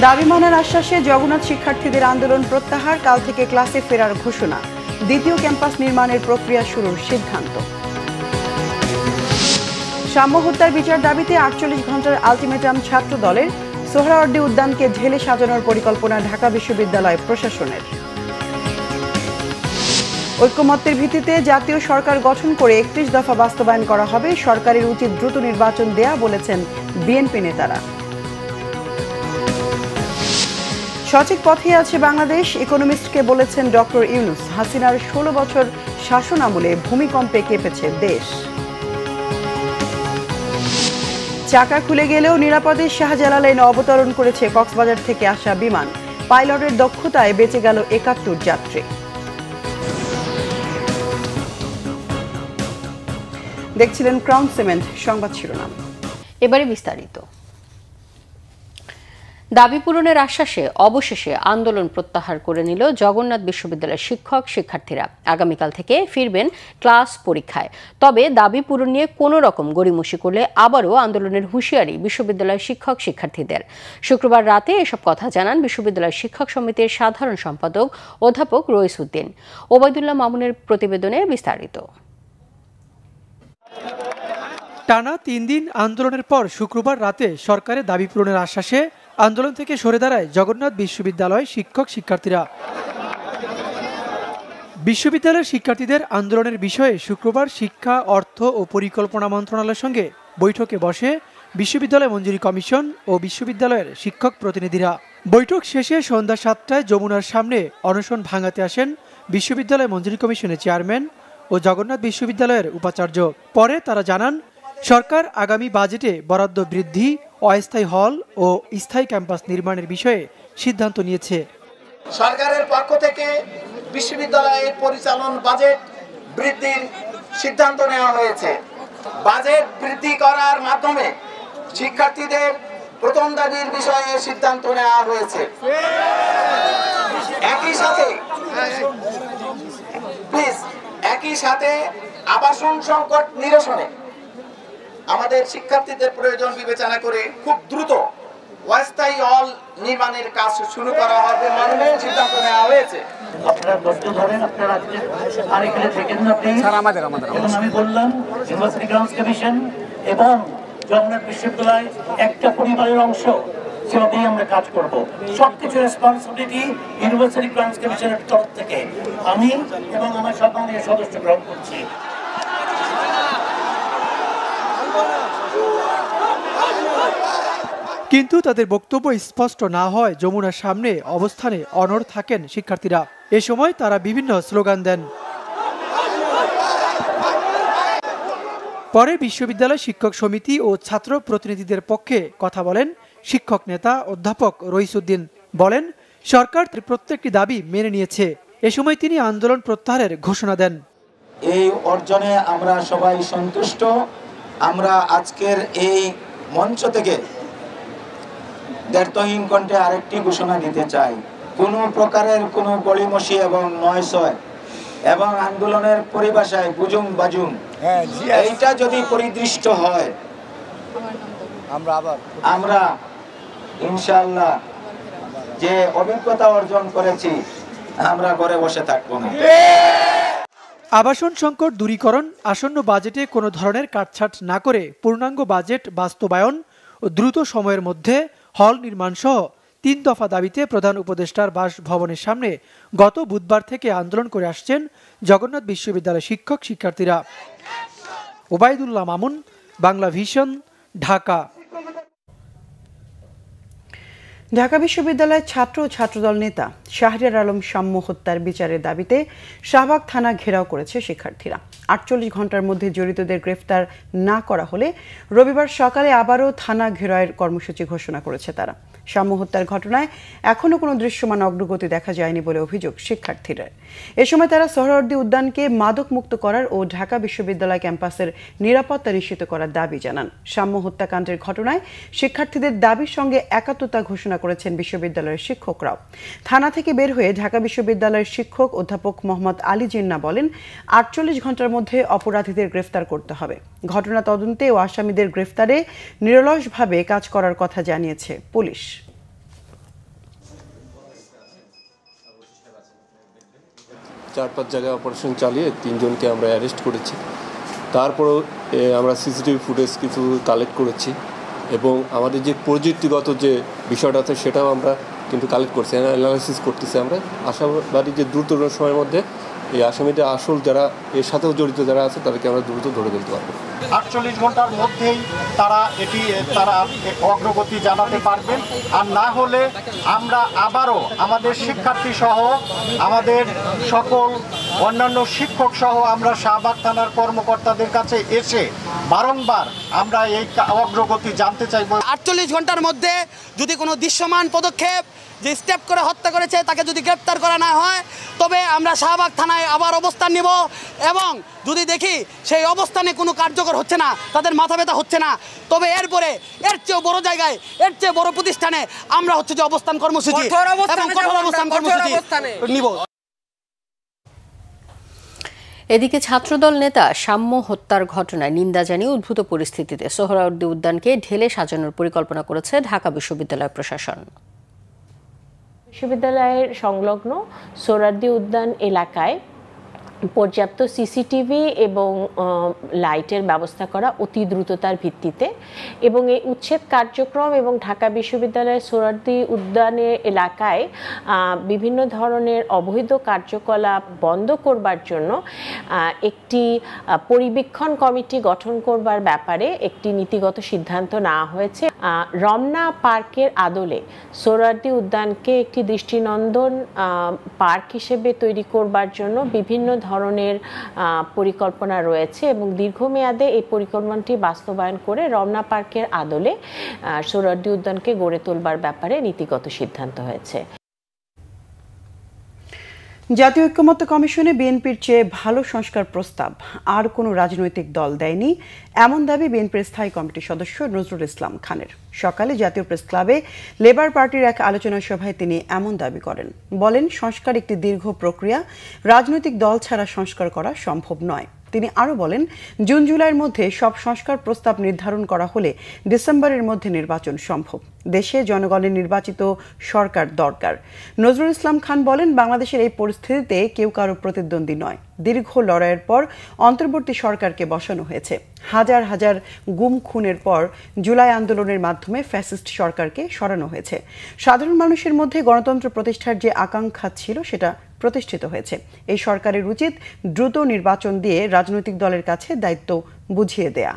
দাবি মানার আশ্বাসে জগন্নাথ শিক্ষার্থীদের আন্দোলন প্রত্যাহার, কাল থেকে ক্লাসে ফেরার ঘোষণা। দ্বিতীয় ক্যাম্পাস নির্মাণের প্রক্রিয়া শুরুর সিদ্ধান্ত। সাম্য হত্যার বিচার দাবিতে ৪৮ ঘন্টার আলটিমেটাম ছাত্র দলের। সোহরাওয়ার্দী উদ্যানকে ঢেলে সাজানোর পরিকল্পনা ঢাকা বিশ্ববিদ্যালয় প্রশাসনের। ঐক্যমত্যের ভিত্তিতে জাতীয় সরকার গঠন করে ৩১ দফা বাস্তবায়ন করা হবে। সরকারের উচিত দ্রুত নির্বাচন দেয়া, বলেছেন বিএনপি নেতারা। সঠিক পথে আছে বাংলাদেশ, ইকোনমিস্টকে বলেছেন ডক্টর ইউনূস। হাসিনার ১৬ বছর শাসন আমলে ভূমিকম্পে কেঁপেছে দেশ। চাকা খুলে গেলেও নিরাপদে শাহজালালাইনে অবতরণ করেছে কক্সবাজার থেকে আসা বিমান। পাইলটের দক্ষতায় বেঁচে গেল ৭১ যাত্রী। দেখছিলেন ক্রাউন সিমেন্ট সংবাদ শিরোনাম। এবারে বিস্তারিত। দাবি পূরণের আশ্বাসে অবশেষে আন্দোলন প্রত্যাহার করে নিল জগন্নাথ বিশ্ববিদ্যালয়ের শিক্ষক শিক্ষার্থীরা। আগামীকাল থেকে ফিরবেন ক্লাস পরীক্ষায়। তবে দাবি পূরণ নিয়ে কোনো রকম গড়িমসি করলে আবারও আন্দোলনের হুঁশিয়ারি বিশ্ববিদ্যালয়ের শিক্ষক শিক্ষার্থীদের। শুক্রবার রাতে এসব কথা জানান বিশ্ববিদ্যালয় শিক্ষক সমিতির সাধারণ সম্পাদক অধ্যাপক রইস উদ্দিন। ওবায়দুল্লাহ মামুনের প্রতিবেদনে বিস্তারিত। টানা ৩ দিন আন্দোলনের পর শুক্রবার রাতে সরকারের দাবি পূরণের আশ্বাসে আন্দোলন থেকে সরে দাঁড়ায় জগন্নাথ বিশ্ববিদ্যালয় শিক্ষক শিক্ষার্থীরা। বিশ্ববিদ্যালয়ের শিক্ষার্থীদের আন্দোলনের বিষয়ে শুক্রবার শিক্ষা, অর্থ ও পরিকল্পনা মন্ত্রণালয়ের সঙ্গে বৈঠকে বসে বিশ্ববিদ্যালয় মঞ্জুরি কমিশন ও বিশ্ববিদ্যালয়ের শিক্ষক প্রতিনিধিরা। বৈঠক শেষে সন্ধ্যা ৭টায় যমুনার সামনে অনশন ভাঙাতে আসেন বিশ্ববিদ্যালয় মঞ্জুরি কমিশনের চেয়ারম্যান ও জগন্নাথ বিশ্ববিদ্যালয়ের উপাচার্য। পরে তারা জানান, সরকার আগামী বাজেটে বরাদ্দ বৃদ্ধি, অস্থায়ী হল ও স্থায়ী ক্যাম্পাস নির্মাণের বিষয়ে সিদ্ধান্ত নিয়েছে। সরকারের পক্ষ থেকে বিশ্ববিদ্যালয়ের পরিচালন বাজেট বৃদ্ধির সিদ্ধান্ত নেওয়া হয়েছে। বাজেট বৃদ্ধি করার মাধ্যমে শিক্ষার্থীদের প্রথম দাবির বিষয়ে সিদ্ধান্ত নেওয়া হয়েছে। একই সাথে আবাসন সংকট নিরসনে আমাদের শিক্ষার্থীদের প্রয়োজন বিবেচনা করে খুব দ্রুত অস্থায়ী হল নির্মাণের কাজ শুরু করা হবে বলে সিদ্ধান্ত নেওয়া হয়েছে। আপনারা ধৈর্য ধরেন, আপনারা আর এখানে থেকে আমি বললাম ইউনিভার্সিটি গ্রাউন্ডস কমিশন এবং জগন্নাথ বিশ্ববিদ্যালয় একটা পরিবারের অংশ, সেভাবেই আমরা কাজ করব। সবকিছু রেসপন্সিবিলিটি ইউনিভার্সিটি গ্রাউন্ডস কমিশনের তরফ থেকে আমি এবং আমার সম্মানীয় সদস্য গ্রহণ করছি। কিন্তু তাদের বক্তব্য স্পষ্ট না হয় যমুনার সামনে অবস্থানে অনড় থাকেন শিক্ষার্থীরা। এ সময় তারা বিভিন্ন স্লোগান দেন। পরে বিশ্ববিদ্যালয় শিক্ষক সমিতি ও ছাত্র প্রতিনিধিদের পক্ষে কথা বলেন শিক্ষক নেতা অধ্যাপক রইস উদ্দিন। বলেন, সরকার প্রত্যেকটি দাবি মেনে নিয়েছে। এ সময় তিনি আন্দোলন প্রত্যাহারের ঘোষণা দেন। এই অর্জনে আমরা সবাই সন্তুষ্ট। আমরা আজকের এই মঞ্চ থেকে দ্ব্যর্থহীন কণ্ঠে আরেকটি ঘোষণা দিতে চাই, কোনো প্রকারের কোনো গড়িমসি এবং নয়সয় এবং আন্দোলনের পরিভাষায় বুজুম বাজুম এইটা যদি পরিদৃষ্ট হয়, আমরা ইনশাআল্লাহ যে অভিজ্ঞতা অর্জন করেছি আমরা ঘরে বসে থাকবো না। আবাসন সংকট দূরীকরণ, আসন্ন বাজেটে কোনো ধরনের কাটছাট না করে পূর্ণাঙ্গ বাজেট বাস্তবায়ন ও দ্রুত সময়ের মধ্যে হল নির্মাণ সহ ৩ দফা দাবিতে প্রধান উপদেষ্টার বাসভবনের সামনে গত বুধবার থেকে আন্দোলন করে আসছেন জগন্নাথ বিশ্ববিদ্যালয়ের শিক্ষক শিক্ষার্থীরা। ওবায়দুল্লাহ মামুন, বাংলা ভিশন, ঢাকা। ঢাকা বিশ্ববিদ্যালয়ের ছাত্র ও ছাত্রদল নেতা শাহরিয়ার আলম সাম্য হত্যার বিচারের দাবিতে শাহবাগ থানা ঘেরাও করেছে শিক্ষার্থীরা। ৪৮ ঘন্টার মধ্যে জড়িতদের গ্রেফতার না করা হলে রবিবার সকালে আবারও থানা ঘেরাওয়ের কর্মসূচি ঘোষণা করেছে তারা। সাম্য হত্যার ঘটনায় এখনও কোনো দৃশ্যমান অগ্রগতি দেখা যায়নি বলে অভিযোগ শিক্ষার্থীদের। এ সময় তারা সোহরাওয়ার্দী উদ্যানকে মাদক মুক্ত করার ও ঢাকা বিশ্ববিদ্যালয় ক্যাম্পাসের নিরাপত্তা নিশ্চিত করার দাবি জানান। সাম্য হত্যাকাণ্ডের ঘটনায় শিক্ষার্থীদের দাবির সঙ্গে একাত্মতা ঘোষণা করেছেন বিশ্ববিদ্যালয়ের শিক্ষকরাও। থানা থেকে বের হয়ে ঢাকা বিশ্ববিদ্যালয়ের শিক্ষক অধ্যাপক মোহাম্মদ আলী জিন্না বলেন, ৪৮ ঘন্টার মধ্যে অপরাধীদের গ্রেফতার করতে হবে। ঘটনা তদন্তে ও আসামিদের গ্রেফতারে নিরলসভাবে কাজ করার কথা জানিয়েছে পুলিশ। 4-5 জায়গায় অপারেশন চালিয়ে 3 জনকে আমরা অ্যারেস্ট করেছি। তারপরও আমরা সিসিটিভি ফুটেজ কিছু কালেক্ট করেছি এবং আমাদের যে প্রযুক্তিগত যে বিষয়টা আছে সেটাও আমরা কিন্তু কালেক্ট করছি, অ্যানালাইসিস করতেছি। আমরা আশাবাদী যে দ্রুত সময়ের মধ্যে এই আসামিদের আসল যারা এর সাথেও জড়িত যারা আছে তাদেরকে আমরা দ্রুত ধরে ফেলতে পারবো। 48 ঘন্টার মধ্যেই তারা অগ্রগতি জানাতে পারবেন। আর না হলে আমরা আবারও আমাদের শিক্ষার্থী সহ আমাদের সকল অন্যান্য শিক্ষক সহ আমরা শাহবাগ থানার কর্মকর্তাদের কাছে এসে বারংবার আমরা এই অগ্রগতি জানতে চাইব। 48 ঘন্টার মধ্যে যদি কোনো দৃশ্যমান পদক্ষেপ যে স্টেপ করে হত্যা করেছে তাকে যদি গ্রেপ্তার করা না হয় তবে আমরা শাহবাগ থানায় আবার অবস্থান নেব এবং যদি দেখি সেই অবস্থানে কোনো কার্যকর হচ্ছে না, তাদের মাথা ব্যথা হচ্ছে না, তবে এরপরে এর চেয়েও বড় জায়গায় এর চেয়ে বড় প্রতিষ্ঠানে আমরা যে অবস্থান কর্মসূচি এবং কঠোর অবস্থান কর্মসূচি নিব। এদিকে ছাত্রদল নেতা সাম্য হত্যার ঘটনায় নিন্দা জানিয়ে উদ্ভূত পরিস্থিতিতে সোহরাওয়ার্দী উদ্যানকে ঢেলে সাজানোর পরিকল্পনা করেছে ঢাকা বিশ্ববিদ্যালয় প্রশাসন। বিশ্ববিদ্যালয়ের সংলগ্ন সোহরাওয়ার্দী উদ্যান এলাকায় পর্যাপ্ত সিসিটিভি এবং লাইটের ব্যবস্থা করা অতি দ্রুততার ভিত্তিতে এবং এই উচ্ছেদ কার্যক্রম এবং ঢাকা বিশ্ববিদ্যালয়ের সোহরাওয়ার্দী উদ্যানে এলাকায় বিভিন্ন ধরনের অবৈধ কার্যকলাপ বন্ধ করবার জন্য একটি পরিবীক্ষণ কমিটি গঠন করবার ব্যাপারে একটি নীতিগত সিদ্ধান্ত নেওয়া হয়েছে। রমনা পার্কের আদলে সোহরাওয়ার্দী উদ্যানকে একটি দৃষ্টিনন্দন পার্ক হিসেবে তৈরি করবার জন্য বিভিন্ন ধরনের পরিকল্পনা রয়েছে এবং দীর্ঘমেয়াদে এই পরিকল্পনাটি বাস্তবায়ন করে রমনা পার্কের আদলে সোহরাওয়ার্দী উদ্যানকে গড়ে তোলবার ব্যাপারে নীতিগত সিদ্ধান্ত হয়েছে। জাতীয় ঐক্যমত্য কমিশনে বিএনপির চেয়ে ভালো সংস্কার প্রস্তাব আর কোনো রাজনৈতিক দল দেয়নি, এমন দাবি বিএনপির স্থায়ী কমিটির সদস্য নজরুল ইসলাম খানের। সকালে জাতীয় প্রেস ক্লাবে লেবার পার্টির এক আলোচনা সভায় তিনি এমন দাবি করেন। বলেন, সংস্কার একটি দীর্ঘ প্রক্রিয়া, রাজনৈতিক দল ছাড়া সংস্কার করা সম্ভব নয়। তিনি আরও বলেন, জুন জুলাইয়ের মধ্যে সব সংস্কার প্রস্তাব নির্ধারণ করা হলে ডিসেম্বরের মধ্যে নির্বাচন সম্ভব। দেশে জনগণের নির্বাচিত সরকার দরকার। নজরুল ইসলাম খান বলেন, বাংলাদেশের এই পরিস্থিতিতে কেউ কারো প্রতিদ্বন্দ্বী নয়। দীর্ঘ লড়াইয়ের পর অন্তর্বর্তী সরকারকে বসানো হয়েছে। হাজার হাজার গুম খুনের পর জুলাই আন্দোলনের মাধ্যমে ফ্যাসিস্ট সরকারকে সরানো হয়েছে। সাধারণ মানুষের মধ্যে গণতন্ত্র প্রতিষ্ঠার যে আকাঙ্ক্ষা ছিল সেটা প্রতিষ্ঠিত হয়েছে। এই সরকারের উচিত দ্রুত নির্বাচন দিয়ে রাজনৈতিক দলের কাছে দায়িত্ব বুঝিয়ে দেয়া।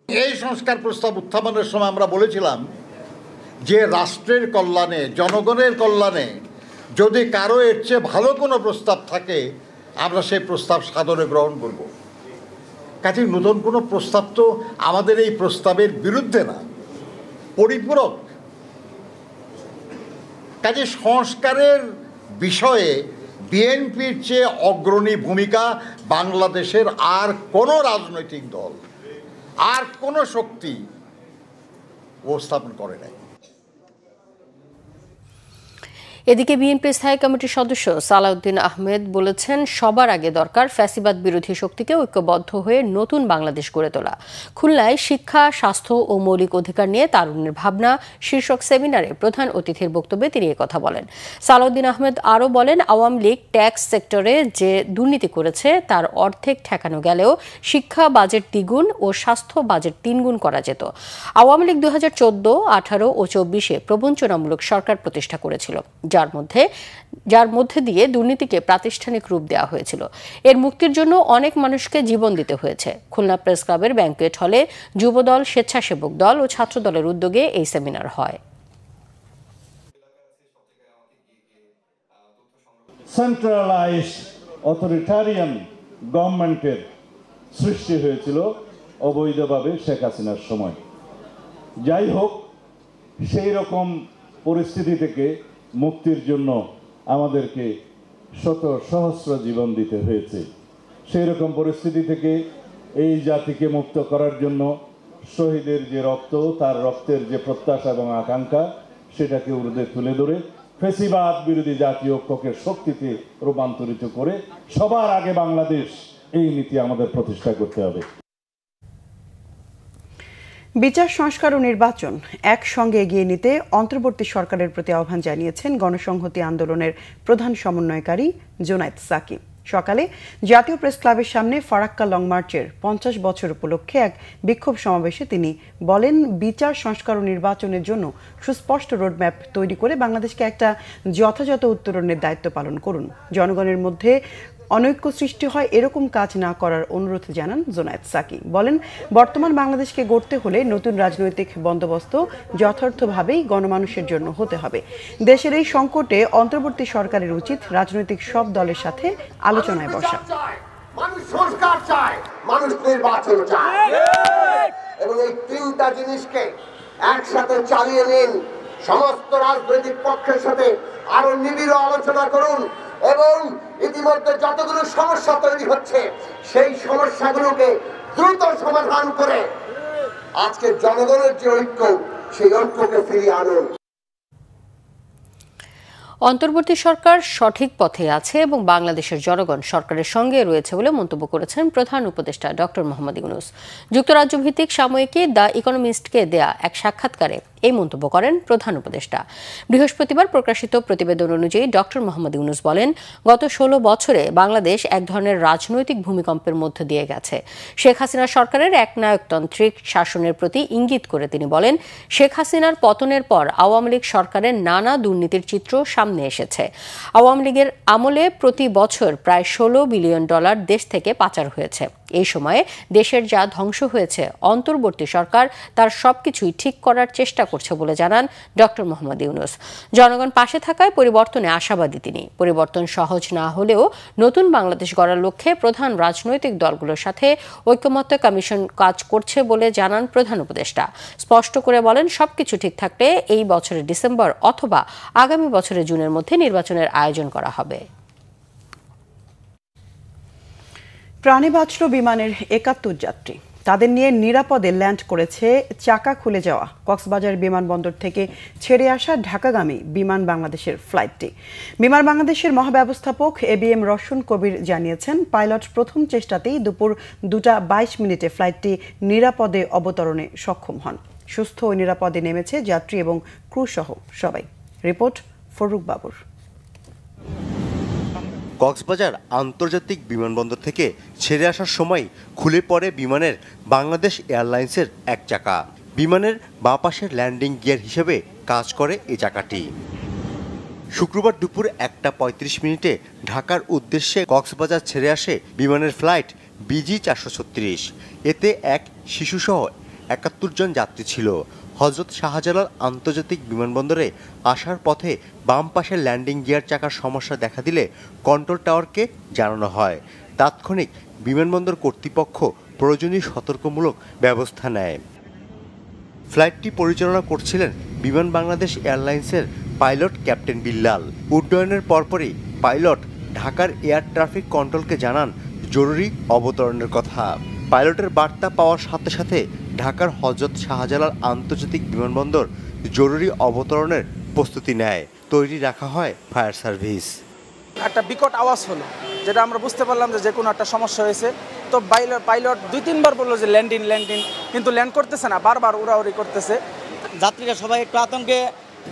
এই সংস্কার প্রস্তাব উত্থাপনের সময় আমরা বলেছিলাম যে রাষ্ট্রের কল্যাণে, জনগণের কল্যাণে যদি কারো এর চেয়ে ভালো কোনো প্রস্তাব থাকে আমরা সেই প্রস্তাব সাদরে গ্রহণ করব। কাজে নতুন কোনো প্রস্তাব তো আমাদের এই প্রস্তাবের বিরুদ্ধে না, পরিপূরক। কাজে সংস্কারের বিষয়ে বিএনপির চেয়ে অগ্রণী ভূমিকা বাংলাদেশের আর কোনো রাজনৈতিক দল, আর কোনো শক্তি উপস্থাপন করে নাই। এদিকে বিএনপি স্থায়ী কমিটির সদস্য সালাউদ্দিন আহমেদ বলেছেন, সবার আগে দরকার ফ্যাসিবাদ বিরোধী শক্তিকে ঐক্যবদ্ধ হয়ে নতুন বাংলাদেশ গড়ে তোলা। খুলনায় শিক্ষা, স্বাস্থ্য ও মৌলিক অধিকার নিয়ে তারুণ্যের ভাবনা শীর্ষক সেমিনারে প্রধান অতিথির বক্তব্যে তিনি একথা বলেন। সালাউদ্দিন আহমেদ আরও বলেন, আওয়ামী লীগ ট্যাক্স সেক্টরে যে দুর্নীতি করেছে তার অর্ধেক ঠেকানো গেলেও শিক্ষা বাজেট দ্বিগুণ ও স্বাস্থ্য বাজেট 3 গুণ করা যেত। আওয়ামী লীগ 2014, 18 ও 24-এ প্রবঞ্চনামূলক সরকার প্রতিষ্ঠা করেছিল, যার মধ্যে দিয়ে দুর্নীতিকে প্রাতিষ্ঠানিক রূপ দেওয়া হয়েছিল। এর মুক্তির জন্য অনেক মানুষকে জীবন দিতে হয়েছে। খুলনা প্রেস ক্লাবের ব্যাংকুয়েট হলে যুবদল, স্বেচ্ছাসেবক দল ও ছাত্র দলের উদ্যোগে এই সেমিনার হয়। সেন্ট্রালাইজড অথরিটারিয়ান গভর্নমেন্টের সৃষ্টি হয়েছিল অবৈধভাবে শেখ হাসিনার সময়। যাই হোক, সেই রকম পরিস্থিতি থেকে মুক্তির জন্য আমাদেরকে শত সহস্র জীবন দিতে হয়েছে। সেই রকম পরিস্থিতি থেকে এই জাতিকে মুক্ত করার জন্য শহীদের যে রক্ত, তার রক্তের যে প্রত্যাশা এবং আকাঙ্ক্ষা, সেটাকে ঊর্ধ্বে তুলে ধরে ফ্যাসিবাদ বিরোধী জাতীয় ঐক্যকে শক্তিতে রূপান্তরিত করে সবার আগে বাংলাদেশ, এই নীতি আমাদের প্রতিষ্ঠা করতে হবে। বিচার সংস্কার ও নির্বাচন একসঙ্গে এগিয়ে নিতে অন্তর্বর্তী সরকারের প্রতি আহ্বান জানিয়েছেন গণসংহতি আন্দোলনের প্রধান সমন্বয়কারী জুনায়েদ সাকি। সকালে জাতীয় প্রেস ক্লাবের সামনে ফারাক্কা লং মার্চের 50 বছর উপলক্ষে এক বিক্ষোভ সমাবেশে তিনি বলেন, বিচার সংস্কার ও নির্বাচনের জন্য সুস্পষ্ট রোডম্যাপ তৈরি করে বাংলাদেশকে একটা যথাযথ উত্তরণের দায়িত্ব পালন করুন। জনগণের মধ্যে অনৈক্য সৃষ্টি হয় এরকম কাজ না করার অনুরোধ জানান জুনায়েদ সাকি। বলেন, বর্তমান বাংলাদেশকে গড়তে হলে নতুন রাজনৈতিক বন্দোবস্ত যথার্থভাবেই গণমানুষের জন্য হতে হবে। দেশের এই সংকটে অন্তর্বর্তী সরকারের উচিত রাজনৈতিক সব দলের সাথে আলোচনায় বসা। মানুষ সংস্কার চায়, মানুষ নির্বাচন চায়, এবং এই তিনটা জিনিসকে একসাথে চালিয়ে নিন। সমস্ত রাজনৈতিক পক্ষের সাথে আরো নিবিড় আলোচনা করুন এবং ইতিমধ্যে যতগুলো সমস্যা তৈরি হচ্ছে সেই সমস্যাগুলোকে দ্রুত সমাধান করে আজকে জনগণের যে ঐক্য, সেই ঐক্যকে ফিরিয়ে আনুন। অন্তর্বর্তী সরকার সঠিক পথে আছে এবং বাংলাদেশের জনগণ সরকারের সঙ্গে রয়েছে বলে মন্তব্য করেছেন প্রধান উপদেষ্টা ডক্টর মোহাম্মদ ইউনূস। যুক্তরাজ্য ভিত্তিক সাময়িকী দ্য ইকোনমিস্টকে দেয়া এক সাক্ষাৎকারে এই মন্তব্য করেন প্রধান উপদেষ্টা। বৃহস্পতিবার প্রকাশিত প্রতিবেদন অনুযায়ী ডক্টর মোহাম্মদ ইউনূস বলেন, গত 16 বছরে বাংলাদেশ এক ধরনের রাজনৈতিক ভূমিকম্পের মধ্য দিয়ে গেছে। শেখ হাসিনা সরকারের একনায়কতান্ত্রিক শাসনের প্রতি ইঙ্গিত করে তিনি বলেন, শেখ হাসিনার পতনের পর আওয়ামী লীগ সরকারের নানা দুর্নীতির চিত্র সামনে এসেছে। আওয়ামী লীগের আমলে প্রতি বছর প্রায় $16 বিলিয়ন দেশ থেকে পাচার হয়েছে। এই সময়ে দেশের যা ধ্বংস হয়েছে, অন্তর্বর্তী সরকার তার সবকিছুই ঠিক করার চেষ্টা করছে বলে জানান ডক্টর মোহাম্মদ ইউনূস। জনগণ পাশে থাকায় পরিবর্তনে আশাবাদী তিনি। পরিবর্তন সহজ না হলেও নতুন বাংলাদেশ গড়ার লক্ষ্যে প্রধান রাজনৈতিক দলগুলোর সাথে ঐকমত্য কমিশন কাজ করছে বলে জানান প্রধান উপদেষ্টা। স্পষ্ট করে বলেন, সবকিছু ঠিক থাকলে এই বছরের ডিসেম্বর অথবা আগামী বছরের জুনের মধ্যে নির্বাচনের আয়োজন করা হবে। প্রাণে বাঁচল বিমানের 71 যাত্রী। তাদের নিয়ে নিরাপদে ল্যান্ড করেছে চাকা খুলে যাওয়া কক্সবাজার বিমানবন্দর থেকে ছেড়ে আসা ঢাকাগামী বিমান বাংলাদেশের ফ্লাইটটি। বিমান বাংলাদেশের মহাব্যবস্থাপক ABM রওশন কবির জানিয়েছেন, পাইলট প্রথম চেষ্টাতেই দুপুর 2:22 ফ্লাইটটি নিরাপদে অবতরণে সক্ষম হন। সুস্থ ও নিরাপদে নেমেছে যাত্রী এবং ক্রু সহ সবাই। রিপোর্ট ফরুক বাবুর। কক্সবাজার আন্তর্জাতিক বিমানবন্দর থেকে ছেড়ে আসার সময় খুলে পড়ে বিমানের বাংলাদেশ এয়ারলাইন্সের এক চাকা। বিমানের বাঁ পাশের ল্যান্ডিং গিয়ার হিসেবে কাজ করে এই চাকাটি। শুক্রবার দুপুর 1:35 ঢাকার উদ্দেশ্যে কক্সবাজার ছেড়ে আসে বিমানের ফ্লাইট BG 436। এতে এক শিশুসহ 71 জন যাত্রী ছিল। হযরত শাহজালাল আন্তর্জাতিক বিমানবন্দরে আসার পথে বাম পাশের ল্যান্ডিং গিয়ার চাকার সমস্যা দেখা দিলে কন্ট্রোল টাওয়ারকে জানানো হয়। তাৎক্ষণিক বিমানবন্দর কর্তৃপক্ষ প্রয়োজনীয় সতর্কমূলক ব্যবস্থা নেয়। ফ্লাইটটি পরিচালনা করছিলেন বিমান বাংলাদেশ এয়ারলাইন্সের পাইলট ক্যাপ্টেন বিল্লাল। উড্ডয়নের পরপরই পাইলট ঢাকার এয়ার ট্রাফিক কন্ট্রোলকে জানান জরুরি অবতরণের কথা। পাইলটের বার্তা পাওয়ার সাথে সাথে ঢাকার হযরত শাহজালাল আন্তর্জাতিক বিমানবন্দর জরুরি অবতরণের প্রস্তুতি নেয়। তৈরি রাখা হয় ফায়ার সার্ভিস। একটা বিকট আওয়াজ হলো, যেটা আমরা বুঝতে পারলাম যে কোনো একটা সমস্যা হয়েছে। তো পাইলট 2-3 বার বললো যে ল্যান্ডিং, কিন্তু ল্যান্ড করতেছে না, বারবার উড়াউড়ি করতেছে। যাত্রীরা সবাই একটু আতঙ্কে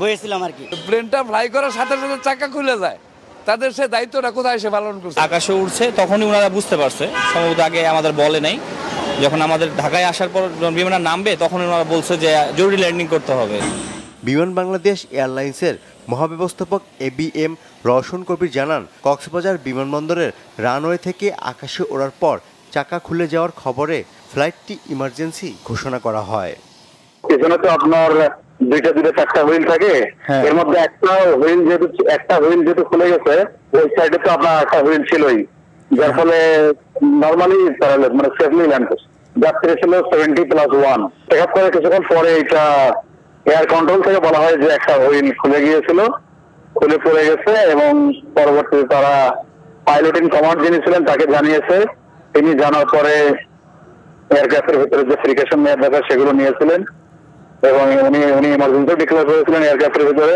হয়েছিলাম আর কি। প্লেনটা ফ্লাই করার সাথে সাথে চাকা খুলে যায়, তাদের সে দায়িত্বটা কোথায় এসে পালন করছে। আকাশে উঠছে তখনই ওনারা বুঝতে পারছে, সম্ভবত আগে আমাদের বলে নাই। যখন আমাদের ঢাকায় আসার পর বিমানটা নামবে তখন ওনারা বলছে যে জরুরি ল্যান্ডিং করতে হবে। বিমান বাংলাদেশ এয়ারলাইন্সের মহাব্যবস্থাপক ABM রওশন কবির জানান, কক্সবাজার বিমানবন্দরের রানওয়ে থেকে আকাশে ওড়ার পর চাকা খুলে যাওয়ার খবরে ফ্লাইটটি ইমার্জেন্সি ঘোষণা করা হয়। এখানে তো আপনার দুইটা 4টা হুইল থাকে, এর মধ্যে একটা হুইল যেহেতু খুলে গেছে, ওই সাইডে তো আপনার একটা হুইল ছিলই, যার ফলে নর্মালি মানে সেফলি ল্যান্ড করছে। যাত্রী ছিল 70+1। টেকআপ করে কিছুক্ষণ পরে এটা এয়ার কন্ট্রোল থেকে বলা হয় যে একটা হুইল খুলে গিয়েছিল, খুলে পড়ে গেছে, এবং পরবর্তীতে তারা পাইলট ইন কমান্ড যিনি ছিলেন তাকে জানিয়েছে। তিনি জানার পরে এয়ারক্রাফটের ভিতরে যে ফ্রিকেশন নেওয়ার দরকার সেগুলো নিয়েছিলেন এবং উনি ইমার্জেন্সি ডিক্লেয়ার করেছিলেন এয়ারক্রাফটের ভিতরে।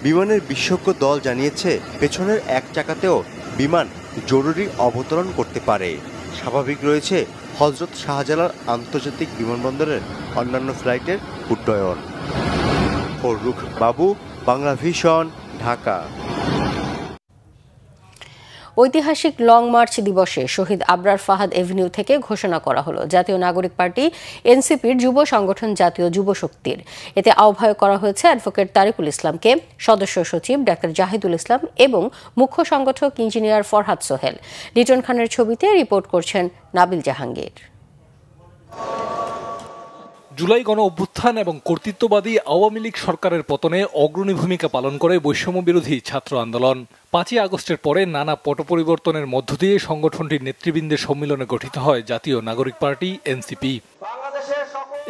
বিমানের বিশেষজ্ঞ দল জানিয়েছে, পেছনের এক চাকাতেও বিমান জরুরি অবতরণ করতে পারে। স্বাভাবিক রয়েছে হযরত শাহজালাল আন্তর্জাতিক বিমানবন্দরের অন্যান্য ফ্লাইটের উড্ডয়ন। ফররুখ বাবু, বাংলা ভিশন, ঢাকা। ঐতিহাসিক লং মার্চ দিবসে শহীদ আবরার ফাহাদ এভিনিউ থেকে ঘোষণা করা হলো জাতীয় নাগরিক পার্টি এনসিপির যুব সংগঠন জাতীয় যুব শক্তির। এতে আহ্বায়ক করা হয়েছে অ্যাডভোকেট তারিকুল ইসলামকে, সদস্য সচিব ডাক্তার জাহিদুল ইসলাম এবং মুখ্য সংগঠক ইঞ্জিনিয়ার ফরহাদ সোহেল। লিটন খানের ছবিতে রিপোর্ট করছেন নাবিল জাহাঙ্গীর। জুলাই গণ অভ্যুত্থান এবং কর্তৃত্ববাদী আওয়ামী লীগ সরকারের পতনে অগ্রণী ভূমিকা পালন করে বৈষম্য বিরোধী ছাত্র আন্দোলন। 5ই আগস্টের পরে নানা পট পরিবর্তনের মধ্য দিয়ে সংগঠনটির নেতৃবৃন্দের সম্মেলনে গঠিত হয় জাতীয় নাগরিক পার্টি এনসিপি।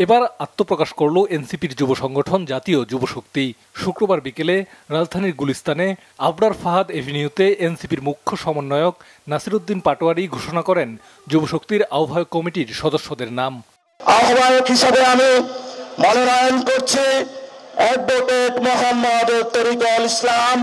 এবার আত্মপ্রকাশ করল এনসিপির যুব সংগঠন জাতীয় যুব শক্তি। শুক্রবার বিকেলে রাজধানীর গুলিস্তানে আবরার ফাহাদ এভিনিউতে এনসিপির মুখ্য সমন্বয়ক নাসিরউদ্দিন পাটোয়ারি ঘোষণা করেন যুব শক্তির আহ্বায়ক কমিটির সদস্যদের নাম। আহ্বায়ক হিসেবে আমি মনোনয়ন করছি অ্যাডভোকেট মোহাম্মদ তরিকুল ইসলাম।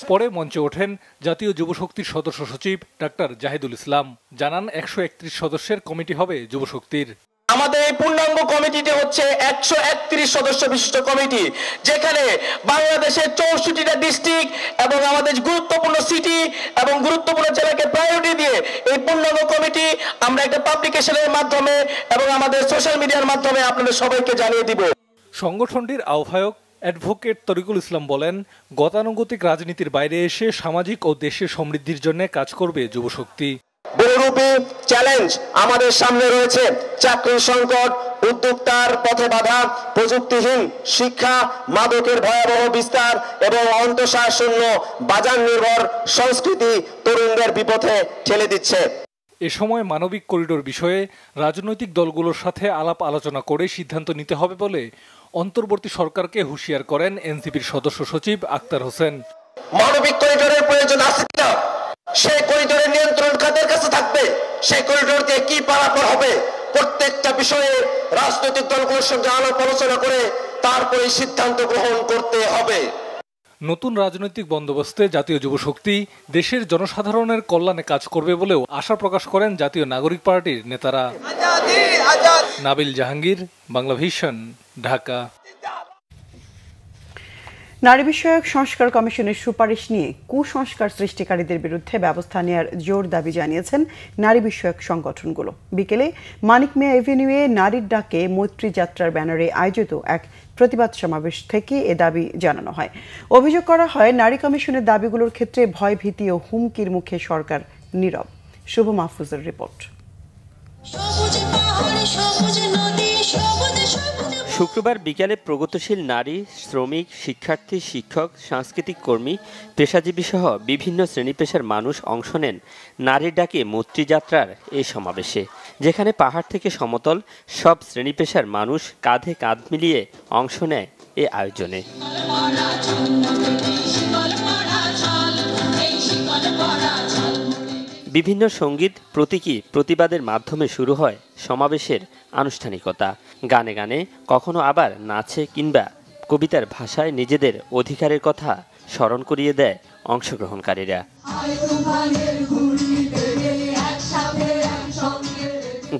পরে মঞ্চে ওঠেন জাতীয় যুব শক্তির সদস্য সচিব ডাক্তার জাহিদুল ইসলাম। জানান 131 সদস্যের কমিটি হবে যুব শক্তির। আমাদের এই পূর্ণাঙ্গ কমিটিটি হচ্ছে 131 সদস্য বিশিষ্ট কমিটি, যেখানে বাংলাদেশের 64টা ডিস্ট্রিক্ট এবং আমাদের গুরুত্বপূর্ণ সিটি এবং গুরুত্বপূর্ণ জেলাকে প্রায়োরিটি দিয়ে এই পূর্ণাঙ্গ কমিটি আমরা একটা পাবলিকেশনের মাধ্যমে এবং আমাদের সোশ্যাল মিডিয়ার মাধ্যমে আপনাদের সবাইকে জানিয়ে দিব। সংগঠনটির আহ্বায়ক অ্যাডভোকেট তরিকুল ইসলাম বলেন, গতানুগতিক রাজনীতির বাইরে এসে সামাজিক ও দেশের সমৃদ্ধির জন্য কাজ করবে যুব শক্তি। বহুরূপী চ্যালেঞ্জ আমাদের সামনে রয়েছে। চাকরির সংকট, উদ্যোক্তার পথে বাধা, প্রযুক্তিহীন শিক্ষা, মাদকের ভয়াবহ বিস্তার এবং অন্তঃসারশূন্য বাজার নির্ভর সংস্কৃতি তরুণদের বিপথে ঠেলে দিচ্ছে। এ সময় মানবিক করিডোর বিষয়ে রাজনৈতিক দলগুলোর সাথে আলাপ আলোচনা করে সিদ্ধান্ত নিতে হবে বলে অন্তর্বর্তী সরকারকে হুঁশিয়ার করেন এনসিপির সদস্য সচিব আক্তার হোসেন। মানবিক করিডোরের প্রয়োজন আছে কিনা, সেই করিডোরের নিয়ন্ত্রণ কাদের কাছে থাকবে, সেই করিডোর দিয়ে কি পারাপার হবে, প্রত্যেকটা বিষয়ে রাজনৈতিক দলগুলোর সঙ্গে আলাপ আলোচনা করে তারপরে সিদ্ধান্ত গ্রহণ করতে হবে। নতুন রাজনৈতিক বন্দোবস্তে জাতীয় যুব শক্তি দেশের জনসাধারণের কল্যাণে কাজ করবে বলেও আশা প্রকাশ করেন জাতীয় নাগরিক পার্টির নেতারা। নাবিল জাহাঙ্গীর, বাংলা ভিশন, ঢাকা। নারী বিষয়ক সংস্কার কমিশনের সুপারিশ নিয়ে কুসংস্কার সৃষ্টিকারীদের বিরুদ্ধে ব্যবস্থা নেওয়ার জোর দাবি জানিয়েছেন নারী বিষয়ক সংগঠনগুলো। বিকেলে মানিক মিয়া এভিনিউয়ে নারীর ডাকে মৈত্রী যাত্রার ব্যানারে আয়োজিত এক প্রতিবাদ সমাবেশ থেকে এ দাবি জানানো হয়। অভিযোগ করা হয়, নারী কমিশনের দাবিগুলোর ক্ষেত্রে ভয় ভীতি ও হুমকির মুখে সরকার নীরব। শুভ মাহফুজের রিপোর্ট। শুক্রবার বিকেলে প্রগতিশীল নারী, শ্রমিক, শিক্ষার্থী, শিক্ষক, সাংস্কৃতিক কর্মী, পেশাজীবী সহ বিভিন্ন শ্রেণী পেশার মানুষ অংশ নেন নারীর ডাকে মৈত্রী যাত্রার এই সমাবেশে, যেখানে পাহাড় থেকে সমতল সব শ্রেণী পেশার মানুষ কাঁধে কাঁধ মিলিয়ে অংশ নেয় এ আয়োজনে। বিভিন্ন সঙ্গীত, প্রতীকী প্রতিবাদের মাধ্যমে শুরু হয় সমাবেশের আনুষ্ঠানিকতা। গানে গানে, কখনো আবার নাচে কিংবা কবিতার ভাষায় নিজেদের অধিকারের কথা স্মরণ করিয়ে দেয় অংশগ্রহণকারীরা।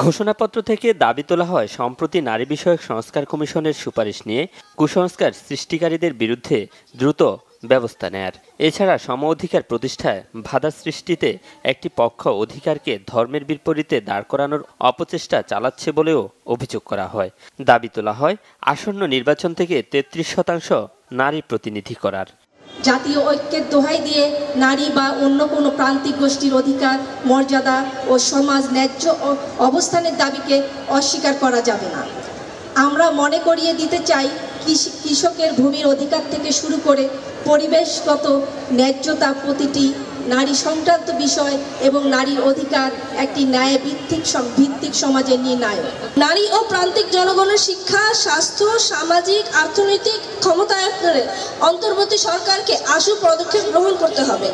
ঘোষণাপত্র থেকে দাবি তোলা হয় সম্প্রতি নারী বিষয়ক সংস্কার কমিশনের সুপারিশ নিয়ে কুসংস্কার সৃষ্টিকারীদের বিরুদ্ধে দ্রুত ব্যবস্থা নেয়ার। এছাড়া সম অধিকার প্রতিষ্ঠায় বাধা সৃষ্টিতে একটি পক্ষ অধিকারকে ধর্মের বিপরীতে দাঁড় করানোর অপচেষ্টা চালাচ্ছে বলেও অভিযোগ করা হয়। দাবি তোলা হয় আসন্ন নির্বাচন থেকে 33% নারী প্রতিনিধি করার। জাতীয় ঐক্যের দোহাই দিয়ে নারী বা অন্য কোনো প্রান্তিক গোষ্ঠীর অধিকার, মর্যাদা ও সমাজ ন্যায্য অবস্থানের দাবিকে অস্বীকার করা যাবে না। আমরা মনে করিয়ে দিতে চাই, কৃষকের ভূমির অধিকার থেকে শুরু করে পরিবেশগত ন্যায্যতা প্রতিটি নারী সংক্রান্ত বিষয় এবং নারীর অধিকার একটি ন্যায় ভিত্তিক সমাজের নির্ণায়ক। নারী ও প্রান্তিক জনগণের শিক্ষা, স্বাস্থ্য, সামাজিক অর্থনৈতিক ক্ষমতায়নের অন্তর্বর্তী সরকারকে আশু পদক্ষেপ গ্রহণ করতে হবে।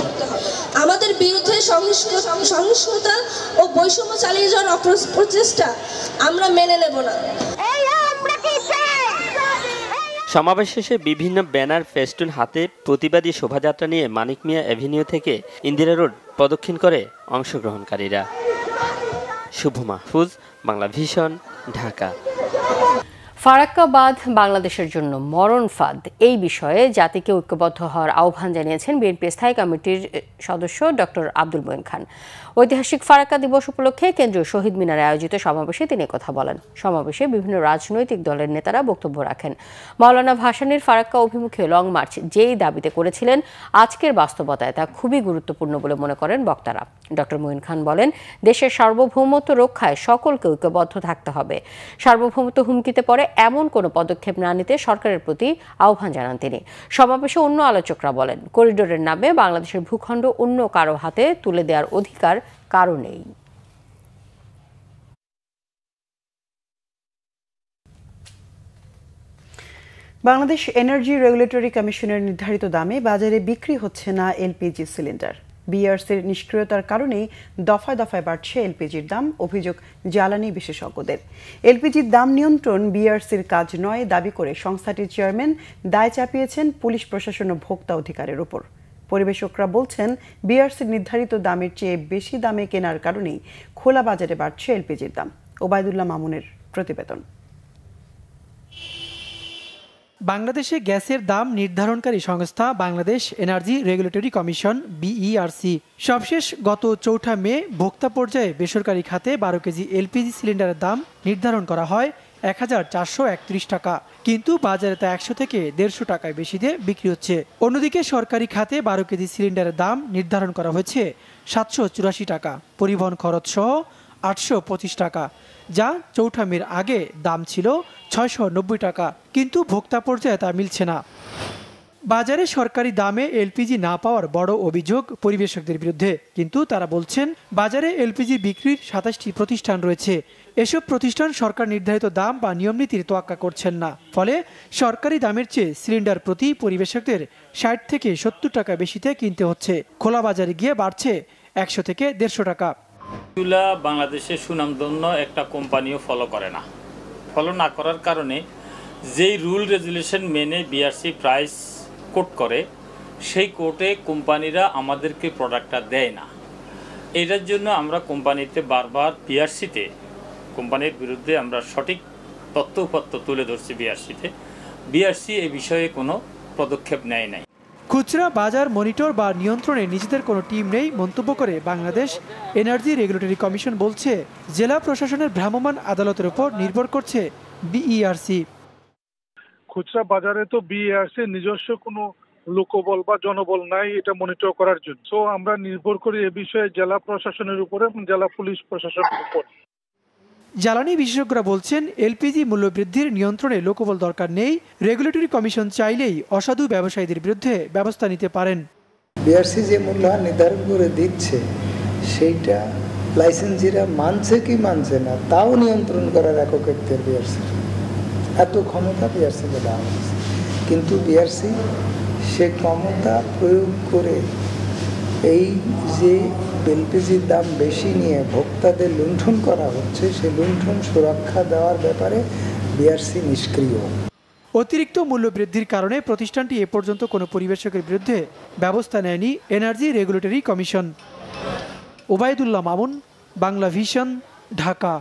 আমাদের বিরুদ্ধে সহিংসতা ও বৈষম্য চালিয়ে যাওয়ার প্রচেষ্টা আমরা মেনে নেব না। সমাবেশ শেষে বিভিন্ন ব্যানার, ফেস্টুন হাতে প্রতিবাদী শোভাযাত্রা নিয়ে মানিক মিয়া এভিনিউ থেকে ইন্দিরা রোড প্রদক্ষিণ করে অংশগ্রহণকারীরা। শুভ মাহফুজ, বাংলা ভিশন, ঢাকা। ফারাক্কা বাঁধ বাংলাদেশের জন্য মরণ ফাঁদ, এই বিষয়ে জাতিকে ঐক্যবদ্ধ হওয়ার আহ্বান জানিয়েছেন বিএনপি স্থায়ী কমিটির সদস্য ডক্টর আব্দুল মঈন খান। ঐতিহাসিক ফারাক্কা দিবস উপলক্ষে কেন্দ্রীয় শহীদ মিনারে আয়োজিত সমাবেশে তিনি কথা বলেন। সমাবেশে বিভিন্ন রাজনৈতিক দলের নেতারা বক্তব্য রাখেন। মাওলানা ভাসানীর ফারাক্কা অভিমুখে লং মার্চ যেই দাবিতে করেছিলেন, আজকের বাস্তবতায় তা খুবই গুরুত্বপূর্ণ বলে মনে করেন বক্তারা। ডক্টর মঈন খান বলেন, দেশের সার্বভৌমত্ব রক্ষায় সকলকে ঐক্যবদ্ধ থাকতে হবে। সার্বভৌমত্ব হুমকিতে পড়ে এমন কোনো পদক্ষেপ না নিতে সরকারের প্রতি আহ্বান জানান তিনি। সমাবেশে অন্য আলোচকরা বলেন, করিডোরের নামে বাংলাদেশের ভূখণ্ড অন্য কারো হাতে তুলে দেওয়ার অধিকার কারো নেই। বাংলাদেশ এনার্জি রেগুলেটরি কমিশনের নির্ধারিত দামে বাজারে বিক্রি হচ্ছে না এলপিজি সিলিন্ডার। বিআরসির নিষ্ক্রিয়তার কারণেই দফায় দফায় বাড়ছে এলপিজির দাম, অভিযোগ জ্বালানি বিশেষজ্ঞদের। এলপিজির দাম নিয়ন্ত্রণ বিআরসির কাজ নয় দাবি করে সংস্থাটির চেয়ারম্যান দায় চাপিয়েছেন পুলিশ প্রশাসন ও ভোক্তা অধিকারের উপর। পরিবেশকরা বলছেন, বিআরসির নির্ধারিত দামের চেয়ে বেশি দামে কেনার কারণেই খোলা বাজারে বাড়ছে এলপিজির দাম। ওবায়দুল্লাহ মামুনের প্রতিবেদন। বাংলাদেশে গ্যাসের দাম নির্ধারণকারী সংস্থা Bangladesh energy regulatory commission BERC সবশেষ গত 4 মে ভোক্তা পর্যায়ে বেসরকারি খাতে 12 কেজি এলপিজি সিলিন্ডারের দাম নির্ধারণ করা হয় 1431 টাকা, কিন্তু বাজারে তা 100 থেকে 150 টাকায় বেশি দিয়ে বিক্রি হচ্ছে। অন্যদিকে সরকারি খাতে 12 কেজি সিলিন্ডারের দাম নির্ধারণ করা হয়েছে 784 টাকা, পরিবহন খরচ সহ 825 টাকা, যা 4 মের আগে দাম ছিল 690 টাকা, কিন্তু ভোক্তা পর্যায়ে তা মিলছে না। বাজারে সরকারি দামে এলপিজি না পাওয়ার বড় অভিযোগ পরিবেশকদের বিরুদ্ধে, কিন্তু তারা বলছেন বাজারে এলপিজি বিক্রির 27টি প্রতিষ্ঠান রয়েছে। এসব প্রতিষ্ঠান সরকার নির্ধারিত দাম বা নিয়মনীতির তোয়াক্কা করছেন না, ফলে সরকারি দামের চেয়ে সিলিন্ডার প্রতি পরিবেশকদের 60 থেকে 70 টাকা বেশিতে কিনতে হচ্ছে। খোলা বাজারে গিয়ে বাড়ছে 100 থেকে 150 টাকা। এগুলা বাংলাদেশের সুনামধন্য একটা কোম্পানিও ফলো করে না। ফলো না করার কারণে যেই রুল রেগুলেশন মেনে বিআরসি প্রাইস কোট করে, সেই কোর্টে কোম্পানিরা আমাদেরকে প্রোডাক্টটা দেয় না। এটার জন্য আমরা কোম্পানিতে বারবার বিআরসিতে কোম্পানির বিরুদ্ধে আমরা সঠিক তথ্য উপাত্ত তুলে ধরছি বিআরসিতে। বিআরসি এই বিষয়ে কোনো পদক্ষেপ নেয় নাই। খুচরা বাজার মনিটর বা নিয়ন্ত্রণে নিজেদের কোনো টিম নেই মন্তব্য করে বাংলাদেশ এনার্জি রেগুলেটরি কমিশন বলছে, জেলা প্রশাসনের ভ্রাম্যমাণ আদালতের উপর নির্ভর করছে বিইআরসি। খুচরা বাজারে তো বিইআরসি নিজস্ব কোনো লোকবল বা জনবল নাই এটা মনিটর করার জন্য। তো আমরা নির্ভর করি এ বিষয়ে জেলা প্রশাসনের উপরে এবং জেলা পুলিশ প্রশাসনের উপর। জ্বালানি বিশেষজ্ঞরা বলছেন, এলপিজি মূল্য বৃদ্ধির নিয়ন্ত্রণে লোকবল দরকার নেই। রেগুলেটরি কমিশন চাইলেই অসাধু ব্যবসায়ীদের বিরুদ্ধে ব্যবস্থা নিতে পারেন। বিআরসি যে মূল্য নির্ধারণ করে দিচ্ছে সেইটা লাইসেন্সিরা মানছে কি মানছে না তাও নিয়ন্ত্রণ করার একক এখতিয়ার বিআরসি। এত ক্ষমতা বিআরসিকে দেওয়া হয়েছে, কিন্তু বিআরসি সে ক্ষমতা প্রয়োগ করে এই যে এলপিজির দাম বেশি নিয়ে ভোক্তাদের লুণ্ঠন করা হচ্ছে, সেই লুণ্ঠন সুরক্ষা দেওয়ার ব্যাপারে বিআরসি নিষ্ক্রিয়। অতিরিক্ত মূল্য বৃদ্ধির কারণে প্রতিষ্ঠানটি এ পর্যন্ত কোনো পরিবেশকের বিরুদ্ধে ব্যবস্থা নেয়নি energy regulatory commission. Obaidullah Mamun, Bangla vision, Dhaka.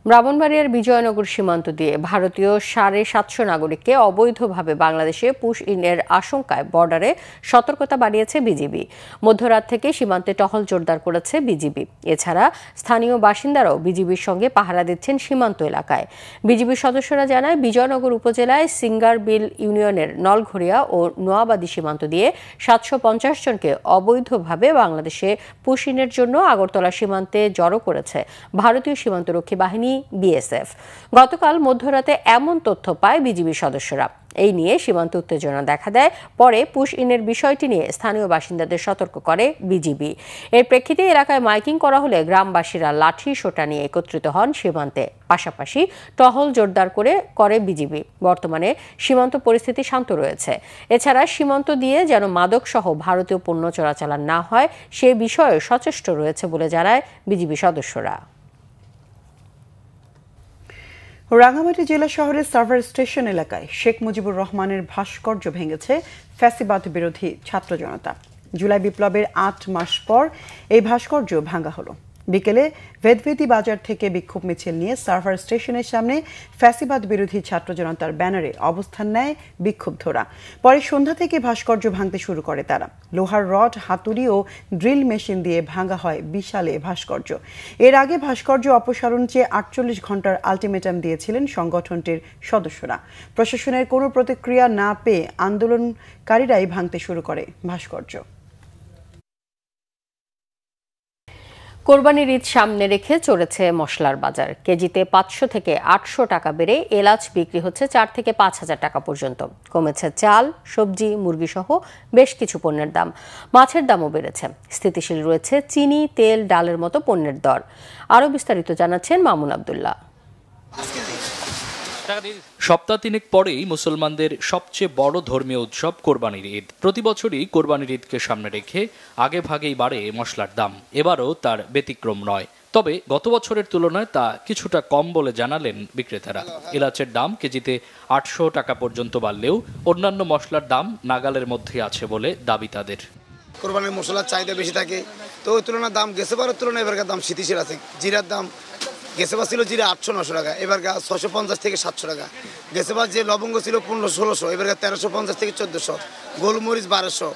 ব্রাহ্মণবাড়িয়ার বিজয়নগর সীমান্ত দিয়ে ভারতীয় 750 নাগরিককে অবৈধভাবে বাংলাদেশে পুশ ইনের আশঙ্কায় বর্ডারে সতর্কতা বাড়িয়েছে বিজিবি। মধ্যরাত থেকে সীমান্তে টহল জোরদার করেছে বিজিবি। এছাড়া স্থানীয় বাসিন্দারাও বিজিবির সঙ্গে পাহারা দিচ্ছেন সীমান্ত এলাকায়। বিজিবির সদস্যরা জানায়, বিজয়নগর উপজেলায় সিঙ্গারবিল ইউনিয়নের নলঘরিয়া ও নোয়াবাদী সীমান্ত দিয়ে 750 জনকে অবৈধভাবে বাংলাদেশে পুশ ইনের জন্য আগরতলা সীমান্তে জড়ো করেছে ভারতীয় সীমান্তরক্ষী বাহিনী বিএসএফ। গতকাল মধ্যরাতে এমন তথ্য পায় বিজিবি সদস্যরা। এই নিয়ে সীমান্ত উত্তেজনা দেখা দেয়। পরে পুশ ইনের বিষয়টি নিয়ে স্থানীয় বাসিন্দাদের সতর্ক করে বিজিবি। এর প্রেক্ষিতে এলাকায় মাইকিং করা হলে গ্রামবাসীরা লাঠি সোটা নিয়ে একত্রিত হন সীমান্তে। পাশাপাশি টহল জোরদার করে বিজিবি। বর্তমানে সীমান্ত পরিস্থিতি শান্ত রয়েছে। এছাড়া সীমান্ত দিয়ে যেন মাদক সহ ভারতীয় পণ্য চোরাচালান না হয় সে বিষয়ে সচেষ্ট রয়েছে বলে জানায় বিজিবি সদস্যরা। রাঙ্গামাটি জেলা শহরের সার্ভার স্টেশন এলাকায় শেখ মুজিবুর রহমানের ভাস্কর্য ভেঙেছে ফ্যাসিবাদ বিরোধী ছাত্র জনতা। জুলাই বিপ্লবের ৮ মাস পর এই ভাস্কর্য ভাঙা হলো। বিকেলে ভেদভেদি বাজার থেকে বিক্ষোভ মিছিল নিয়ে সার্ভার স্টেশনের সামনে ফ্যাসিবাদ বিরোধী ছাত্র জনতার ব্যানারে অবস্থান নেয় বিক্ষুব্ধরা। পরে সন্ধ্যা থেকে ভাস্কর্য ভাঙতে শুরু করে তারা। লোহার রড, হাতুড়ি ও ড্রিল মেশিন দিয়ে ভাঙা হয় বিশাল এ ভাস্কর্য। এর আগে ভাস্কর্য অপসারণ চেয়ে ৪৮ ঘন্টার আলটিমেটাম দিয়েছিলেন সংগঠনটির সদস্যরা। প্রশাসনের কোনো প্রতিক্রিয়া না পেয়ে আন্দোলনকারীরাই ভাঙতে শুরু করে ভাস্কর্য। কোরবানির ঈদ সামনে রেখে চড়েছে মশলার বাজার। কেজিতে ৫০০ থেকে ৮০০ টাকা বেড়ে এলাচ বিক্রি হচ্ছে ৪ থেকে ৫,০০০ টাকা পর্যন্ত। কমেছে চাল, সবজি, মুরগি সহ বেশ কিছু পণ্যের দাম। মাছের দামও বেড়েছে। স্থিতিশীল রয়েছে চিনি, তেল, ডালের মতো পণ্যের দর। আরও বিস্তারিত জানাচ্ছেন মামুন আব্দুল্লাহ। সপ্তাহ তিনেক পরেই মুসলমানদের সবচেয়ে বড় ধর্মীয় উৎসব কোরবানির ঈদ। প্রতি বছরই কোরবানির ঈদকে সামনে রেখে আগে ভাগেই বাড়ে মশলার দাম। এবারও তার ব্যতিক্রম নয়। তবে গত বছরের তুলনায় তা কিছুটা কম বলে জানালেন বিক্রেতারা। এলাচের দাম কেজিতে ৮০০ টাকা পর্যন্ত বাড়লেও অন্যান্য মশলার দাম নাগালের মধ্যে আছে বলে দাবি তাদের। কোরবানির মশলার চাহিদা বেশি থাকে, তো ওই তুলনায় দাম গেছেবারের তুলনায় এবারকার দাম স্থিতিশীল আছে। জিরার দাম গেছেবার ছিল জিরা ৮০০-৯০০ টাকা, এবারকার ৬৫০ থেকে ৭০০ টাকা। গেছেবার যে লবঙ্গ ছিল ১৫00-১৬০০, এবারকার ১৩৫০ থেকে ১৪০০। গোলমরিচ ১২০০।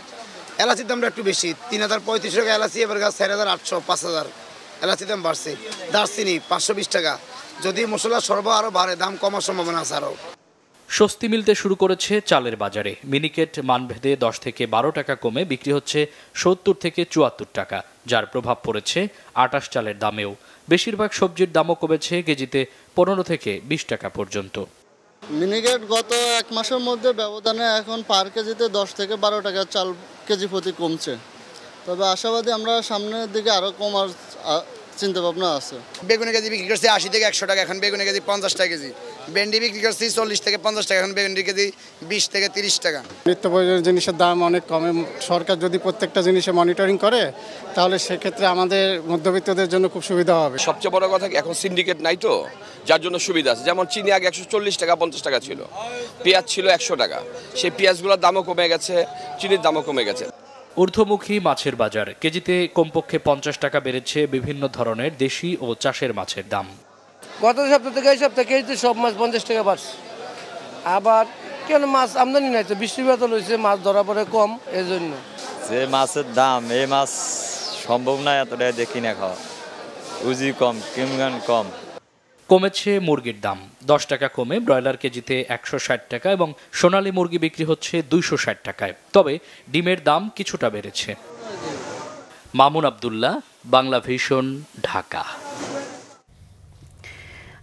এলাচির দামটা একটু বেশি, ৩,৩৫০ টাকা এলাচি, এবারকার ৪,৮০০, ৫,০০০ এলাচির দাম বাড়ছে। দারচিনি ৫২০ টাকা। যদি মশলা সরবরাহ আরও বাড়ে, দাম কমার সম্ভাবনা আছে আরও। স্বস্তি মিলতে শুরু করেছে চালের বাজারে। মিনিকেট মানভেদে ১০ থেকে ১২ টাকা কমে বিক্রি হচ্ছে ৭০ থেকে ৭৪ টাকা, যার প্রভাব পড়েছে আটাশ চালের দামেও। বেশিরভাগ সবজির দামও কমেছে কেজিতে ১৫ থেকে ২০ টাকা পর্যন্ত। মিনিকেট গত এক মাসের মধ্যে ব্যবধানে এখন পার কেজিতে ১০ থেকে ১২ টাকা চাল কেজি প্রতি কমছে। তবে আশাবাদী আমরা সামনের দিকে আরও কমার চিন্তা ভাবনা আছে। বেগুনের কেজি বিক্রি করছে ৮০ থেকে ১০০ টাকা, এখন বেগুনের কেজি ৫০ টাকা কেজি। ভেন্ডি বিক্রি করছি ৪০ থেকে ৫০ টাকা, এখন ভেন্ডির কেজি ২০ থেকে ৩০ টাকা। নিত্য প্রয়োজনীয় জিনিসের দাম অনেক কমে। সরকার যদি প্রত্যেকটা জিনিসে মনিটরিং করে তাহলে সেক্ষেত্রে আমাদের মধ্যবিত্তদের জন্য খুব সুবিধা হবে। সবচেয়ে বড় কথা এখন সিন্ডিকেট নাই, তো যার জন্য সুবিধা আছে। যেমন চিনি আগে ১৪০ টাকা ৫০ টাকা ছিল, পেঁয়াজ ছিল ১০০ টাকা, সেই পেঁয়াজগুলোর দামও কমে গেছে, চিনির দামও কমে গেছে। ঊর্ধ্বমুখী মাছের বাজার। কেজিতে কমপক্ষে ৫০ টাকা বেড়েছে বিভিন্ন ধরনের দেশি ও চাষের মাছের দাম। গত সপ্তাহ থেকে এই সপ্তাহে কেজিতে সব মাছ ৫০ টাকা বাড়ছে। আবার কেন মাছ আমদানি নাই, তো বৃষ্টিপাত হয়েছে, মাছ ধরা পড়ে কম, এই জন্য। যে মাছের দাম, এই মাছ সম্ভব না এতটা দেখি না খাওয়া। উজি কম, কিমগান কম। কমেছে মুরগির দাম। ১০ টাকা কমে ব্রয়লার কেজিতে ১৬০ টাকা এবং সোনালী মুরগি বিক্রি হচ্ছে ২৬০ টাকায়। তবে ডিমের দাম কিছুটা বেড়েছে। মামুন আব্দুল্লাহ, বাংলা ভিশন, ঢাকা।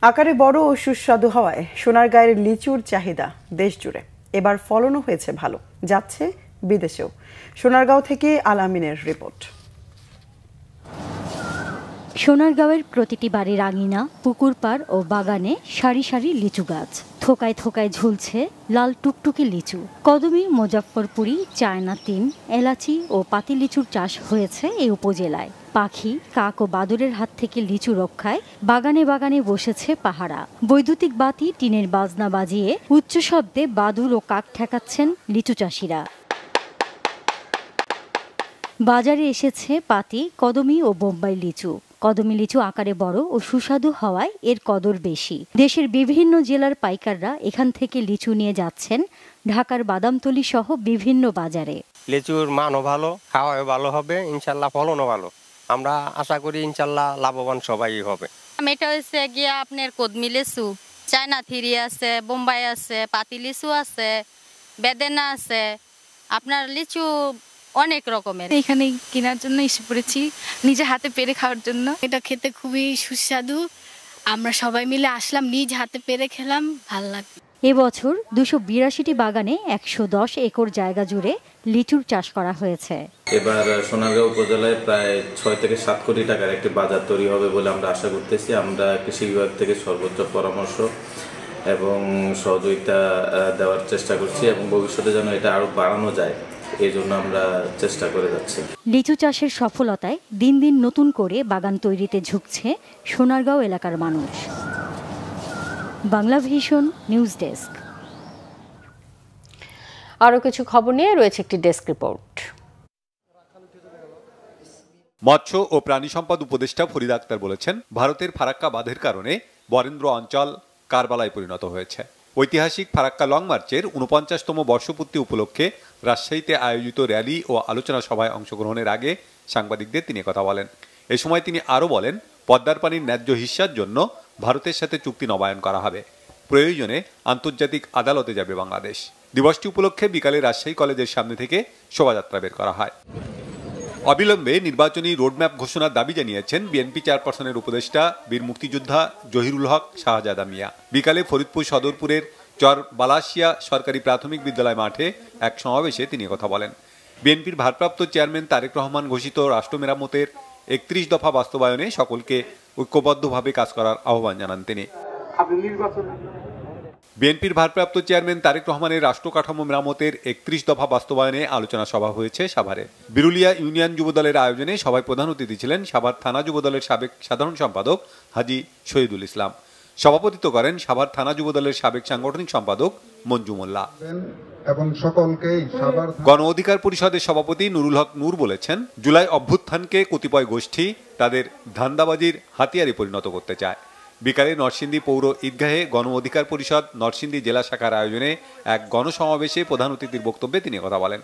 আকারে বড় ও সুস্বাদু হওয়ায় সোনারগাঁয়ের লিচুর চাহিদা দেশ জুড়ে। এবার ফলনও হয়েছে ভালো, যাচ্ছে বিদেশেও। সোনারগাঁও থেকে আলামিনের রিপোর্ট। সোনারগাঁওয়ের প্রতিটি বাড়ির আঙিনা, পুকুর পাড় ও বাগানে সারি সারি লিচু গাছ। থোকায় থোকায় ঝুলছে লাল টুকটুকি লিচু। কদমি, মুজাফফরপুরি, চায়না তিন, এলাচি ও পাতি লিচুর চাষ হয়েছে এই উপজেলায়। পাখি, কাক ও বাদুড়ের হাত থেকে লিচু রক্ষায় বাগানে বাগানে বসেছে পাহারা। বৈদ্যুতিক বাতি, টিনের বাজনা বাজিয়ে উচ্চ শব্দে বাদুড় ও কাক ঠেকাচ্ছেন লিচু চাষিরা। বাজারে এসেছে পাতি, কদমি ও বোম্বাই লিচু। কদমি লিচু আকারে বড় ও সুস্বাদু হওয়ায় এর কদর বেশি। দেশের বিভিন্ন জেলার পাইকাররা এখান থেকে লিচু নিয়ে যাচ্ছেন ঢাকার বাদামতলী সহ বিভিন্ন বাজারে। লিচুর মানও ভালো, খাওয়াও ভালো হবে, ইনশাল্লাহ ফলনও ভালো। আমরা আশা করি ইনশাল্লাহ লাভবান সবাই হবে। এটা হচ্ছে গিয়া আপনার কদমি লিচু, চায়না থ্রি আছে, বোম্বাই আছে, পাতি লিচু আছে, বেদেনা আছে, আপনার লিচু অনেক রকমের। এখানে কেনার জন্য এসে পড়েছি, নিজে হাতে পেরে খাওয়ার জন্য। এটা খেতে খুবই সুস্বাদু। আমরা সবাই মিলে আসলাম, নিজ হাতে পেরে খেলাম, ভালো লাগবে। এবছর ২৮২টি বাগানে ১১০ একর জায়গা জুড়ে লিচুর চাষ করা হয়েছে। এবার সোনারগাঁও উপজেলায় প্রায় ৬ থেকে ৭ কোটি টাকার একটি বাজার তৈরি হবে বলে আমরা আশা করতেছি। আমরা কৃষি বিভাগ থেকে সর্বোচ্চ পরামর্শ এবং সহযোগিতা দেওয়ার চেষ্টা করছি এবং ভবিষ্যতে যেন এটা আরো বাড়ানো যায়, এই জন্য আমরা চেষ্টা করে যাচ্ছি। লিচু চাষের সফলতায় দিন দিন নতুন করে বাগান তৈরিতে ঝুঁকছে সোনারগাঁও এলাকার মানুষ। Bangla vision news desk. আরও কিছু খবর নিয়ে রয়েছে একটি ডেস্ক রিপোর্ট। মৎস্য ও প্রাণী সম্পদ উপদেষ্টা ফরিদ আক্তার বলেছেন, ভারতের ফারাক্কা বাঁধের কারণে বরেন্দ্র অঞ্চল কারবালায় পরিণত হয়েছে। ঐতিহাসিক ফারাক্কা লং মার্চের ৪৯তম বর্ষপূর্তি উপলক্ষে রাজশাহীতে আয়োজিত র্যালি ও আলোচনা সভায় অংশগ্রহণের আগে সাংবাদিকদের তিনি কথা বলেন। এ সময় তিনি আরও বলেন, পদ্মার পানির ন্যায্য হিস্যার জন্য ভারতের সাথে চুক্তি নবায়ন করা হবে। প্রয়োজনে আন্তর্জাতিক আদালতে যাবে বাংলাদেশ। দিবসটি উপলক্ষে বিকালে রাজশাহী কলেজের সামনে থেকে শোভাযাত্রা বের করা হয়। অবিলম্বে নির্বাচনী রোডম্যাপ ঘোষণার দাবি জানিয়েছেন বিএনপি চেয়ারপারসনের উপদেষ্টা বীর মুক্তিযোদ্ধা জহিরুল হক শাহজাদা মিয়া। বিকালে ফরিদপুর সদরপুরের চর বালাসিয়া সরকারি প্রাথমিক বিদ্যালয় মাঠে এক সমাবেশে তিনি কথা বলেন। বিএনপির ভারপ্রাপ্ত চেয়ারম্যান তারেক রহমান ঘোষিত রাষ্ট্র মেরামতের ৩১ দফা বাস্তবায়নে সকলকে ঐক্যবদ্ধভাবে কাজ করার আহ্বান জানান তিনি। বিএনপির ভারপ্রাপ্ত চেয়ারম্যান তারেক রহমানের রাষ্ট্র কাঠামো মেরামতের ৩১ দফা বাস্তবায়নে আলোচনা সভা হয়েছে সাভারে। বিরুলিয়া ইউনিয়ন যুবদলের আয়োজনে সভায় প্রধান অতিথি ছিলেন সাভার থানা যুবদলের সাবেক সাধারণ সম্পাদক হাজী শহীদুল ইসলাম। সভাপতিত্ব করেন সাভার থানা যুবদলের সাবেক সাংগঠনিক সম্পাদক মঞ্জু মোল্লা এবং সকলকেই গণ অধিকার পরিষদের সভাপতি নুরুল হক নূর বলেছেন, জুলাই অভ্যুত্থানকে কতিপয় গোষ্ঠী তাদের ধান্দাবাজির হাতিয়ারে পরিণত করতে চায়। বিকালে নরসিংদী পৌর ঈদগাহে গণ অধিকার পরিষদ নরসিংদী জেলা শাখার আয়োজনে এক গণসমাবেশে প্রধান অতিথির বক্তব্যে তিনি কথা বলেন।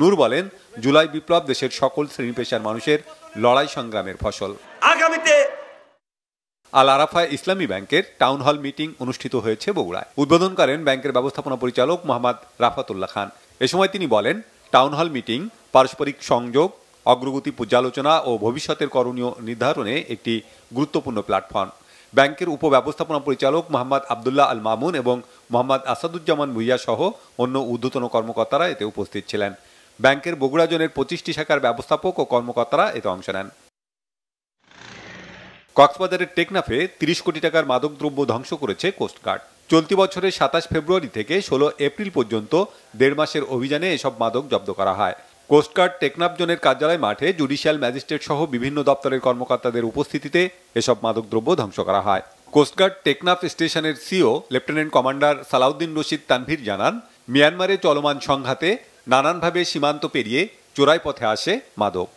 নূর বলেন, জুলাই বিপ্লব দেশের সকল শ্রেণী পেশার মানুষের লড়াই সংগ্রামের ফসল। আগামীতে আল আরাফা ইসলামী ব্যাংকের টাউন হল মিটিং অনুষ্ঠিত হয়েছে বগুড়ায়। উদ্বোধন করেন ব্যাংকের ব্যবস্থাপনা পরিচালক মোহাম্মদ রাফাতুল্লাহ খান। এ সময় তিনি বলেন, টাউন হল মিটিং পারস্পরিক সংযোগ, অগ্রগতি পর্যালোচনা ও ভবিষ্যতের করণীয় নির্ধারণে একটি গুরুত্বপূর্ণ প্ল্যাটফর্ম। ব্যাংকের উপব্যবস্থাপনা পরিচালক মোহাম্মদ আবদুল্লাহ আল মামুন এবং মোহাম্মদ আসাদুজ্জামান ভুইয়া সহ অন্য ঊর্ধ্বতন কর্মকর্তারা এতে উপস্থিত ছিলেন। ব্যাংকের বগুড়া জোনের 25টি শাখার ব্যবস্থাপক ও কর্মকর্তারা এতে অংশ নেন। কক্সবাজারের টেকনাফে 30 কোটি টাকার মাদকদ্রব্য ধ্বংস করেছে কোস্টগার্ড। চলতি বছরের 27 ফেব্রুয়ারি থেকে 16 এপ্রিল পর্যন্ত 1.5 মাসের অভিযানে এসব মাদক জব্দ করা হয়। কোস্টগার্ড টেকনাফ জোনের কার্যালয় মাঠে জুডিশিয়াল ম্যাজিস্ট্রেট সহ বিভিন্ন দপ্তরের কর্মকর্তাদের উপস্থিতিতে এসব মাদকদ্রব্য ধ্বংস করা হয়। কোস্টগার্ড টেকনাফ স্টেশনের CO lieutenant commander Salauddin Rashid Tanvir জানান, মিয়ানমারে চলমান সংঘাতে নানানভাবে সীমান্ত পেরিয়ে চোরাই পথে আসে মাদক।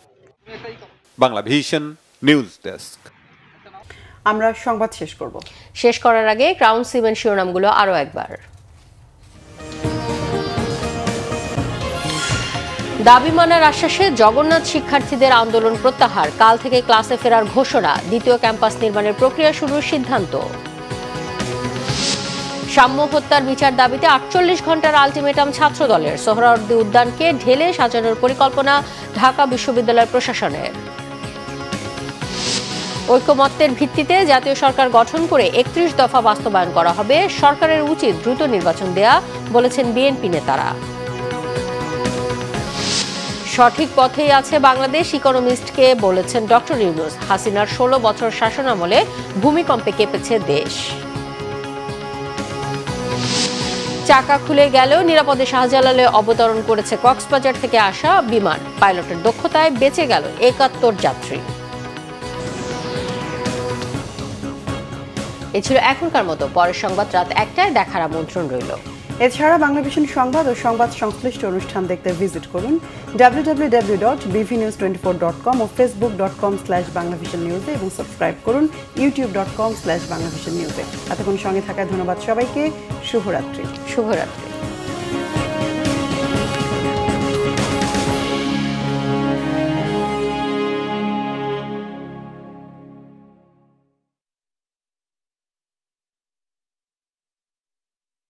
Bangla vision news desk. আমরা সংবাদ শেষ করার আগে ক্রাউন সিমেন্ট শিরোনামগুলো আরো একবার। দাবি মানার আশ্বাসে জগন্নাথ শিক্ষার্থীদের আন্দোলন প্রত্যাহার, কাল থেকে ক্লাসে ফেরার ঘোষণা, দ্বিতীয় ক্যাম্পাস নির্মাণের প্রক্রিয়া শুরুর সিদ্ধান্ত। সাম্য হত্যার বিচার দাবিতে 48 ঘন্টার আলটিমেটাম ছাত্রদলের, সোহরাওয়ার্দী উদ্যানকে ঢেলে সাজানোর পরিকল্পনা ঢাকা বিশ্ববিদ্যালয় প্রশাসনের। ঐকমত্যের ভিত্তিতে জাতীয় সরকার গঠন করে 31 দফা বাস্তবায়ন করা হবে, সরকারের উচিত দ্রুত নির্বাচন দেয়া, বলেছেন বিএনপি নেতারা। সঠিক পথেই আছে বাংলাদেশ, ইকোনমিস্টকে বলেছেন ডক্টর ইউনূস। হাসিনার 16 বছর শাসনামলে ভূমিকম্পে কেঁপেছে দেশ। চাকা খুলে গেলেও নিরাপদে শাহজালালে অবতরণ করেছে কক্সবাজার থেকে আসা বিমান, পাইলটের দক্ষতায় বেঁচে গেল 71 যাত্রী। এ ছিল এখনকার মতো, পরের সংবাদ রাত 1টায় দেখার আমন্ত্রণ রইল। এছাড়া বাংলা ভিশন সংবাদ ও সংবাদ সংশ্লিষ্ট অনুষ্ঠান দেখতে ভিজিট করুন www.bvnews24.com ও facebook.com/banglavisionnews এবং সাবস্ক্রাইব করুন youtube.com/banglavisionnews। এতক্ষণ সঙ্গে থাকার ধন্যবাদ সবাইকে। শুভরাত্রি।